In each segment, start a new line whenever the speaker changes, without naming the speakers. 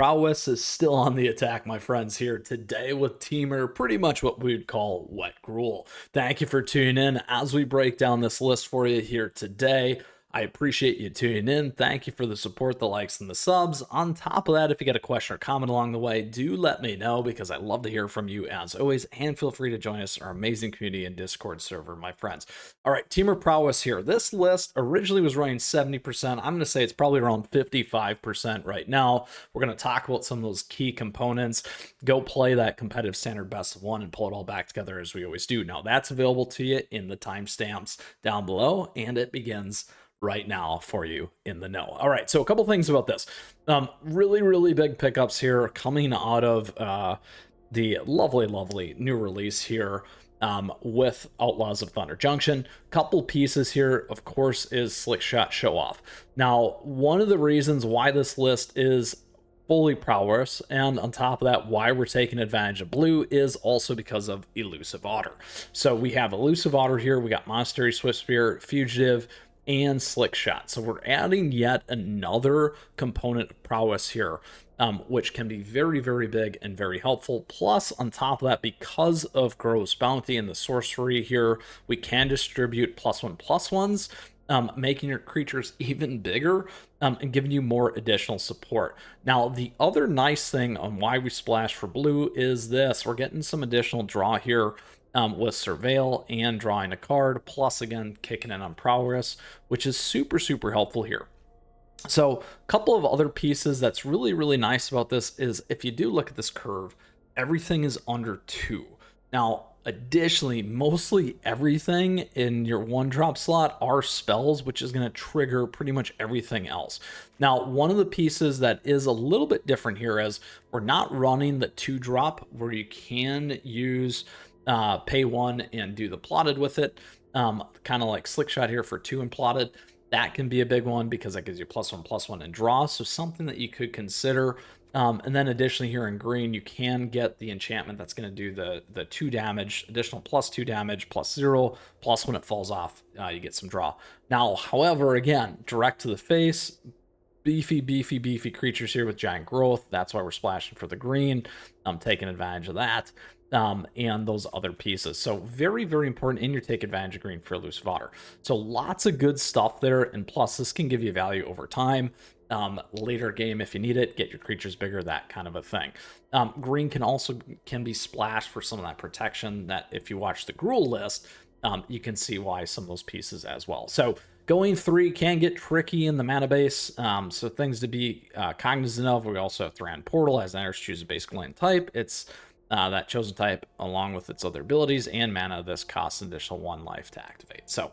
Prowess is still on the attack, my friends, here today with Temur, pretty much what we would call wet gruel. Thank you for tuning in as we break down this list for you here today. I appreciate you tuning in. Thank you for the support, the likes, and the subs. On top of that, if you got a question or comment along the way, do let me know because I love to hear from you as always. And feel free to join us, our amazing community and Discord server, my friends. All right, Temur Prowess here. This list originally was running 70%. I'm going to say it's probably around 55% right now. We're going to talk about some of those key components. Go play that competitive standard best of one and pull it all back together as we always do. Now, that's available to you in the timestamps down below, and it begins right now for you in the know. All right, so a couple things about this. Really big pickups here coming out of the lovely new release here with Outlaws of Thunder Junction. Couple pieces here, of course, is Slick Shot Show Off. Now, one of the reasons why this list is fully Prowess, and on top of that, why we're taking advantage of blue is also because of Elusive Otter. So we have Elusive Otter here, we got Monastery Swift Spear, Fugitive, and Slick Shot. So we're adding yet another component of Prowess here, which can be very big and very helpful. Plus, on top of that, because of Gross Bounty and the sorcery here, we can distribute +1/+1s, making your creatures even bigger and giving you more additional support. Now, the other nice thing on why we splash for blue is this. We're getting some additional draw here with Surveil and drawing a card, plus again kicking in on Prowess, which is super helpful here. So a couple of other pieces that's really nice about this is if you do look at this curve, everything is under 2. Now, additionally, mostly everything in your 1-drop slot are spells, which is going to trigger pretty much everything else. Now, one of the pieces that is a little bit different here is we're not running the 2-drop where you can use pay 1 and do the plotted with it, kind of like Slick Shot here for 2 and plotted. That can be a big one because that gives you +1/+1 and draw, so something that you could consider. And then additionally here in green, you can get the enchantment that's going to do the 2 damage, additional +2 damage, +0, plus when it falls off, you get some draw. Now, however, again, direct to the face, beefy creatures here with giant growth. That's why we're splashing for the green. I'm taking advantage of that. And those other pieces. So very important, and you take advantage of green for Elusive Otter. So lots of good stuff there, and plus this can give you value over time. Later game if you need it, get your creatures bigger, that kind of a thing. Green can be splashed for some of that protection that if you watch the Gruul list, you can see why some of those pieces as well. So going 3 can get tricky in the mana base, so things to be cognizant of. We also have Thran Portal. As enters, choose a basic land type. It's that chosen type along with its other abilities and mana. This costs an additional 1 life to activate. So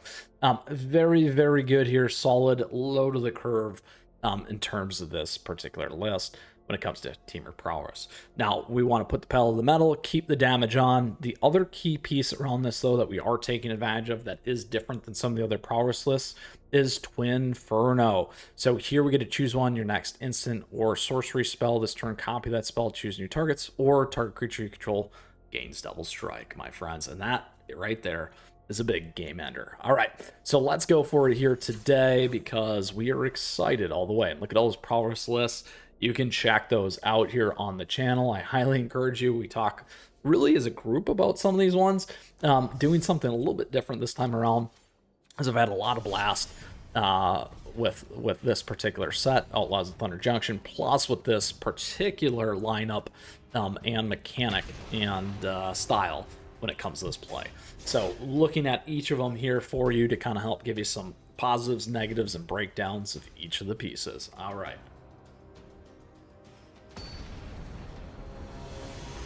very good here. Solid, low to the curve in terms of this particular list when it comes to Temur Prowess. Now, we want to put the pedal to the metal, keep the damage on. The other key piece around this, though, that we are taking advantage of that is different than some of the other Prowess lists is Twinferno. So here we get to choose one, your next instant or sorcery spell this turn, copy that spell, choose new targets, or target creature you control gains double strike, my friends. And that right there is a big game ender. All right, so let's go for it here today because we are excited all the way. And look at all those Prowess lists. You can check those out here on the channel. I highly encourage you. We talk really as a group about some of these ones, doing something a little bit different this time around, as I've had a lot of blast with this particular set, Outlaws of Thunder Junction, plus with this particular lineup and mechanic and style when it comes to this play. So looking at each of them here for you to kind of help give you some positives, negatives, and breakdowns of each of the pieces. All right.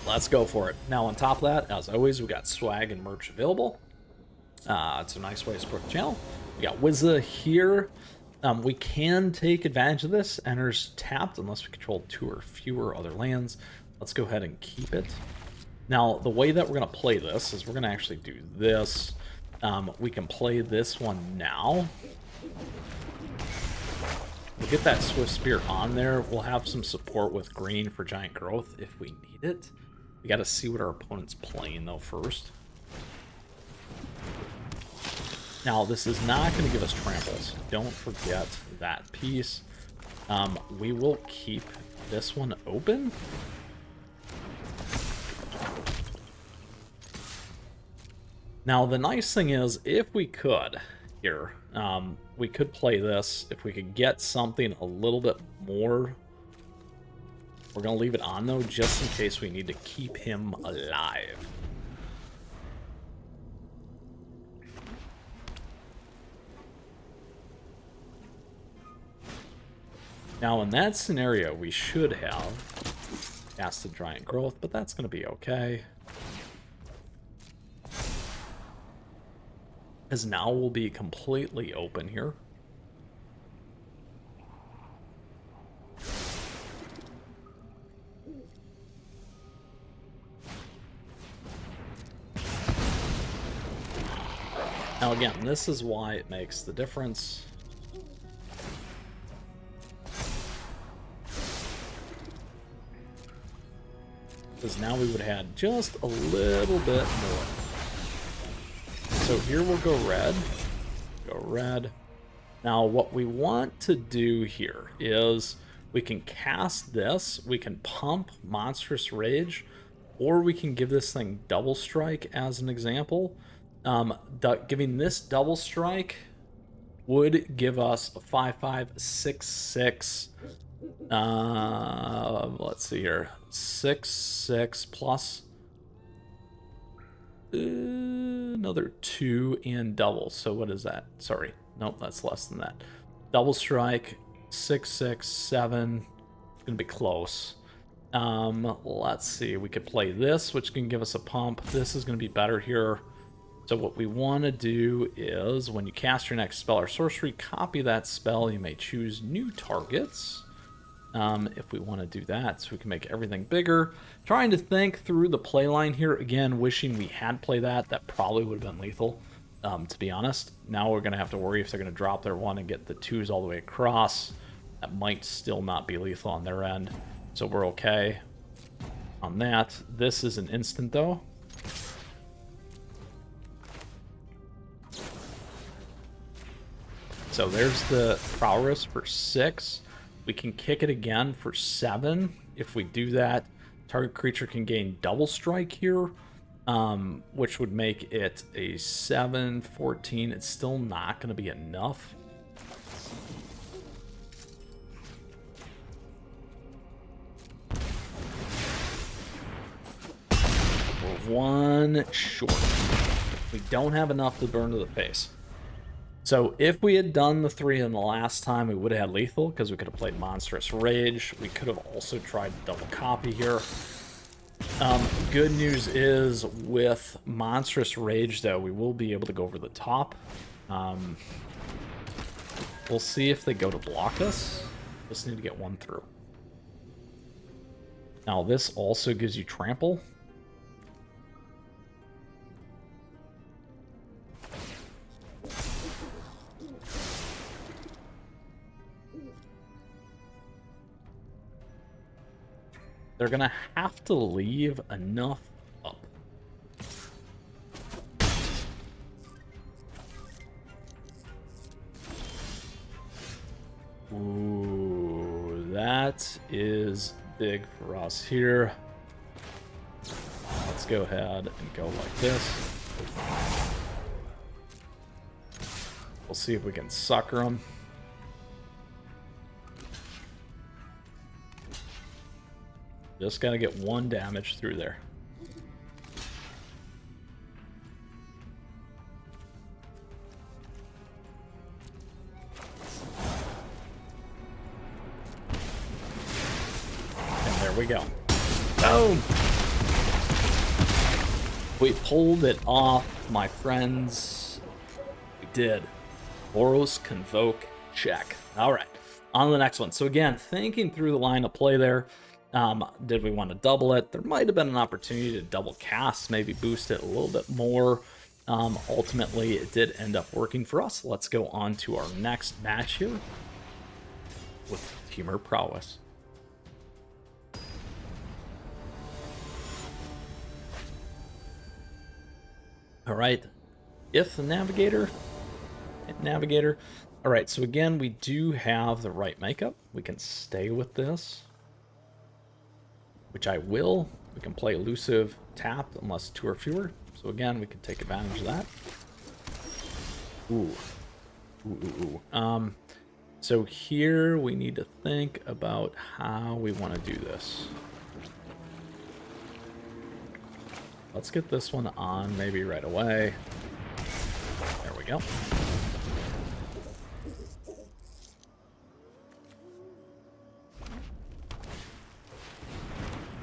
Let's go for it. Now, on top of that, as always, we got swag and merch available. It's a nice way to support the channel. We got Izzet here. We can take advantage of this. Enters tapped unless we control 2 or fewer other lands. Let's go ahead and keep it. Now, the way that we're going to play this is we're going to actually do this. We can play this one now. We'll get that Swift Spear on there. We'll have some support with green for giant growth if we need it. We got to see what our opponent's playing, though, first. Now, this is not going to give us tramples. Don't forget that piece. We will keep this one open. Now, the nice thing is, if we could, here, we could play this. If we could get something a little bit more, we're going to leave it on, though, just in case we need to keep him alive. Now, in that scenario, we should have casted Giant Growth, but that's going to be okay. Because now we'll be completely open here. Now again, this is why it makes the difference. Because now we would have had just a little bit more. So here we'll go red. Go red. Now what we want to do here is we can cast this, we can pump Monstrous Rage, or we can give this thing Double Strike as an example. Giving this Double Strike would give us a 5/5, 6/6. Let's see here. 6/6 plus another 2 and double. So what is that? Sorry. Nope, that's less than that. Double Strike, 6/6, 7. It's going to be close. Let's see. We could play this, which can give us a pump. This is going to be better here. So what we want to do is, when you cast your next spell or sorcery, copy that spell. You may choose new targets. If we want to do that, so we can make everything bigger. Trying to think through the play line here. Again, wishing we had played that. That probably would have been lethal, to be honest. Now we're going to have to worry if they're going to drop their 1 and get the 2s all the way across. That might still not be lethal on their end. So we're okay on that. This is an instant, though. So there's the Prowess for 6. We can kick it again for 7. If we do that, target creature can gain Double Strike here, which would make it a 7, 14. It's still not going to be enough. We're 1 short. We don't have enough to burn to the face. So if we had done the 3 in the last time, we would have had lethal, because we could have played Monstrous Rage. We could have also tried double copy here. Good news is, with Monstrous Rage, though, we will be able to go over the top. We'll see if they go to block us. Just need to get 1 through. Now, this also gives you trample. They're going to have to leave enough up. Ooh, that is big for us here. Let's go ahead and go like this. We'll see if we can sucker them. Just gotta get 1 damage through there. And there we go. Boom! We pulled it off, my friends. We did. Boros, Convoke, check. All right, on to the next one. So again, thinking through the line of play there. Did we want to double it? There might have been an opportunity to double cast, maybe boost it a little bit more. Ultimately, it did end up working for us. Let's go on to our next match here with Temur Prowess. All right, if the Navigator, All right, so again, we do have the right makeup. We can stay with this, which I will. We can play elusive tapped unless 2 or fewer. So again, we can take advantage of that. Ooh. So here we need to think about how we want to do this. Let's get this one on maybe right away. There we go.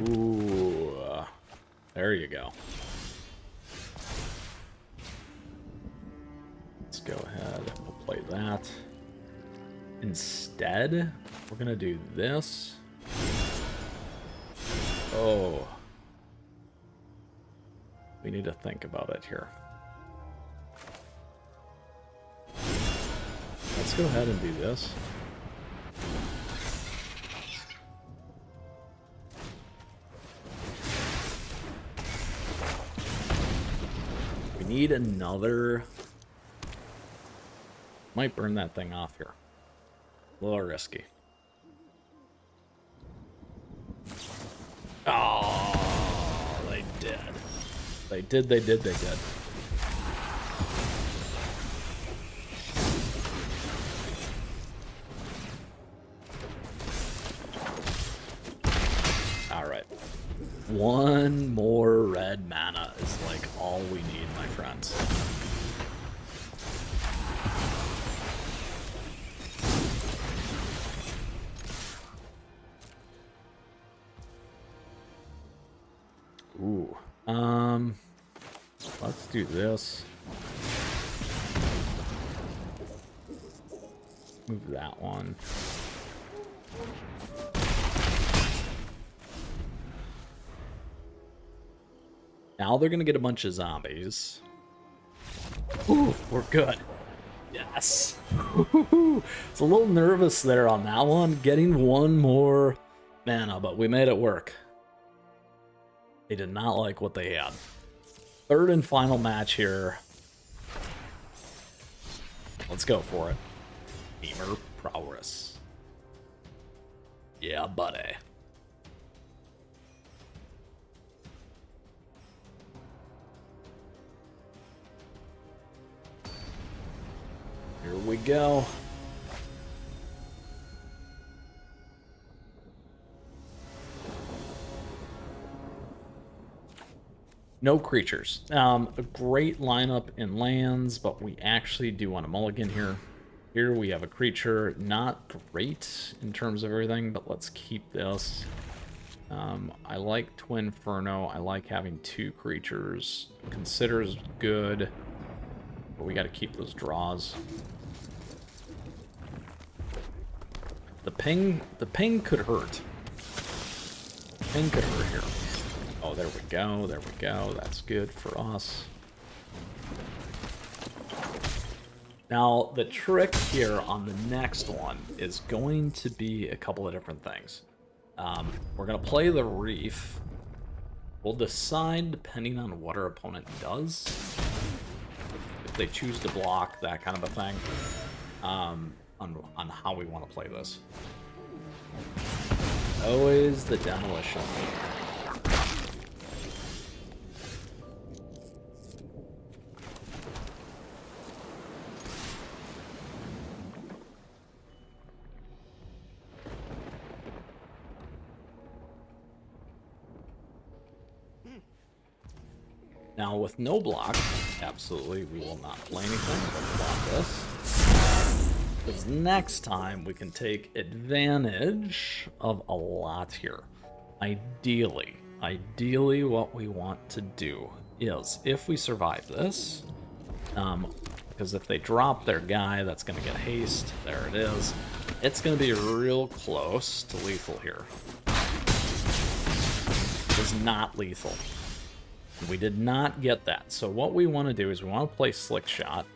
Ooh, there you go. Let's go ahead, we'll play that. Instead, we're gonna do this. Oh. We need to think about it here. Let's go ahead and do this. We need another. Might burn that thing off here. A little risky. Oh, they did. They did. Alright. One more red mana is like all we need, my friends. Ooh. Let's do this. Move that one. Now they're gonna get a bunch of zombies. Ooh, we're good. Yes. It's a little nervous there on that one, getting one more mana, but we made it work. They did not like what they had. Third and final match here. Let's go for it. Temur Prowess. Yeah, buddy. Here we go. No creatures. A great lineup in lands, but we actually do want a mulligan here. Here we have a creature, not great in terms of everything, but let's keep this. I like Twin Inferno. I like having 2 creatures. Consider's good, but we got to keep those draws. The ping could hurt. Ping could hurt here. Oh, there we go, there we go. That's good for us. Now, the trick here on the next one is going to be a couple of different things. We're going to play the Reef. We'll decide, depending on what our opponent does, if they choose to block, that kind of a thing, on how we want to play this. Always the demolition. Now, with no block, absolutely, we will not play anything but block this. Because next time, we can take advantage of a lot here. Ideally, what we want to do is, if we survive this, because if they drop their guy, that's going to get haste. There it is. It's going to be real close to lethal here. It's not lethal. We did not get that. So what we want to do is we want to play Slick Shot.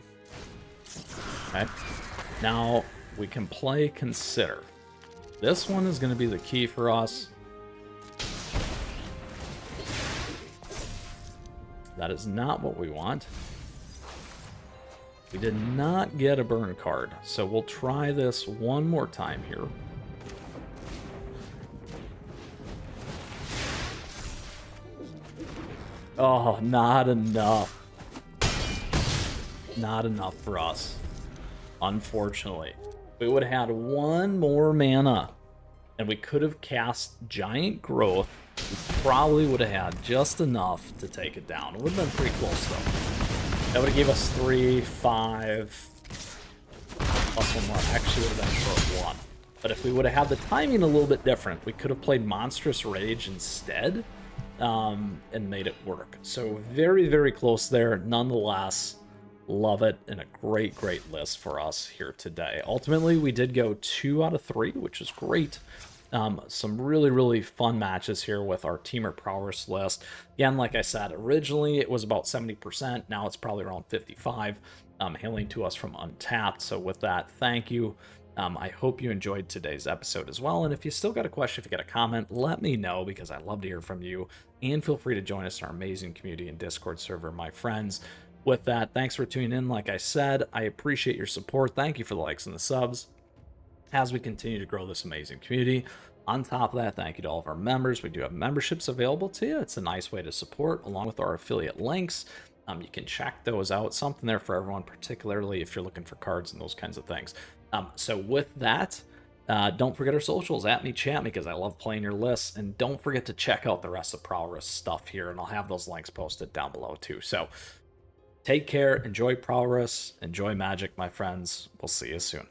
Okay. Now we can play Consider. This one is going to be the key for us. That is not what we want. We did not get a burn card, so we'll try this one more time here. Oh, not enough. Not enough for us, unfortunately. We would have had one more mana, and we could have cast Giant Growth. We probably would have had just enough to take it down. It would have been pretty close, though. That would have gave us 3, 5, plus one more. Actually, would have been short 1. But if we would have had the timing a little bit different, we could have played Monstrous Rage instead, and made it work. So very, very close there. Nonetheless, love it, and a great, great list for us here today. Ultimately, we did go 2 out of 3, which is great. Some really, really fun matches here with our Temur Prowess list. Again, like I said, originally it was about 70%. Now it's probably around 55%, hailing to us from Untapped. So with that, thank you. I hope you enjoyed today's episode as well. And if you still got a question, if you got a comment, let me know, because I love to hear from you. And feel free to join us in our amazing community and Discord server, my friends. With that, thanks for tuning in. Like I said, I appreciate your support. Thank you for the likes and the subs as we continue to grow this amazing community. On top of that, thank you to all of our members. We do have memberships available to you. It's a nice way to support, along with our affiliate links. You can check those out. Something there for everyone, particularly if you're looking for cards and those kinds of things. So with that, don't forget our socials, at me, chat me, because I love playing your lists. And don't forget to check out the rest of Prowess stuff here, and I'll have those links posted down below too. So take care, enjoy Prowess, enjoy Magic, my friends. We'll see you soon.